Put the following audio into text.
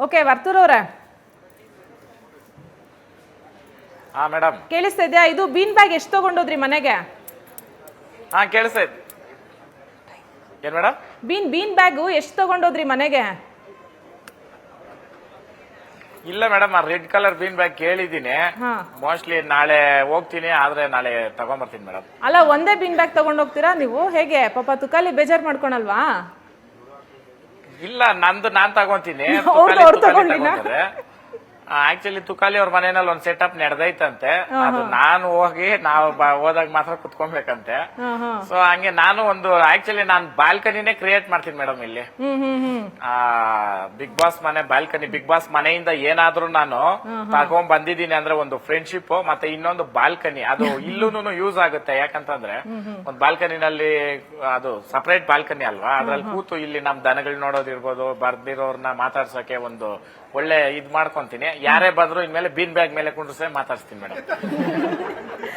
Okay Varthur ಅವರೇ ಹಾ madam ಕೇಳಿಸ್ತಾ ಇದೆಯಾ? ಇದು ಬೀನ್ ಬ್ಯಾಗ್ ಎಷ್ಟು ತಗೊಂಡೋದ್ರಿ ಮನೆಗೆ? ಹಾ ಕೇಳಿಸ್ತಾ ಇದೆ. ಏನ್ ಮೇಡಮ್? ಬೀನ್ ಬ್ಯಾಗು ಎಷ್ಟು ತಗೊಂಡೋದ್ರಿ ಮನೆಗೆ? ಇಲ್ಲ ಮೇಡಮ್, ಆ ರೆಡ್ ಕಲರ್ ಬೀನ್ ಬ್ಯಾಗ್ ಕೇಳಿದೀನಿ. ಹಾ. ಮೋಸ್ಟ್ಲಿ ನಾಳೆ ಹೋಗ್ತೀನಿ, ಆದ್ರೆ ನಾಳೆ ತಗೊಂಬರ್ತೀನಿ ಮೇಡಮ್. ಅಲ್ಲ, ಒಂದೇ ಬೀನ್ ಬ್ಯಾಗ್ ತಗೊಂಡೋಗ್ತೀರಾ ನೀವು? ಹೇಗೆ ಪಾಪ ತುಕಾಲಿ ಬೇಜಾರ್ ಮಾಡ್ಕೊಳಲ್ವಾ? ಇಲ್ಲ, ನಂದು ನಾನ್ ತಗೊಂತೀನಿ. ಅವ್ರು ತಗೊಂಡಿಲ್ಲ? ಆಕ್ಚುಲಿ ತುಕಾಲಿ ಅವ್ರ ಮನೆಯಲ್ಲಿ ಒಂದ್ ಸೆಟಪ್ ನಡೆದೈತಂತೆ. ಅದು ನಾನು ಹೋಗಿ ನಾವು ಹೋದಾಗ ಮಾತ್ರ ಕುತ್ಕೊಬೇಕಂತೆ. ಸೊ ಹಂಗೆ ನಾನು ಆಕ್ಚುಲಿ ನಾನು ಬಾಲ್ಕನಿನೇ ಕ್ರಿಯೇಟ್ ಮಾಡ್ತೀನಿ ಮೇಡಮ್ ಇಲ್ಲಿ. ಬಿಗ್ ಬಾಸ್ ಮನೆ ಬಾಲ್ಕನಿ, ಬಿಗ್ ಬಾಸ್ ಮನೆಯಿಂದ ಏನಾದ್ರೂ ನಾನು ತಗೊಂಡ್ ಬಂದಿದ್ದೀನಿ ಅಂದ್ರೆ ಒಂದು ಫ್ರೆಂಡ್ಶಿಪ್ ಮತ್ತೆ ಇನ್ನೊಂದು ಬಾಲ್ಕನಿ, ಅದು ಇಲ್ಲೂನು ಯೂಸ್ ಆಗುತ್ತೆ. ಯಾಕಂತಂದ್ರೆ ಒಂದು ಬಾಲ್ಕನಿನಲ್ಲಿ ಅದು ಸಪರೇಟ್ ಬಾಲ್ಕನಿ ಅಲ್ವಾ, ಅದ್ರಲ್ಲಿ ಕೂತು ಇಲ್ಲಿ ನಮ್ ದನಗಳು ನೋಡೋದಿರ್ಬೋದು, ಬರ್ದಿರೋರ್ನ ಮಾತಾಡ್ಸೋಕೆ ಒಂದು ಒಳ್ಳೆ ಇದ್ ಮಾಡ್ಕೊಂತೀನಿ. ಯಾರೇ ಬಂದ್ರು ಇನ್ಮೇಲೆ ಬೀನ್ ಬ್ಯಾಗ್ ಮೇಲೆ ಕುಂಡ್ರಸೆ ಮಾತಾಡ್ಸ್ತೀನಿ ಮೇಡಮ್.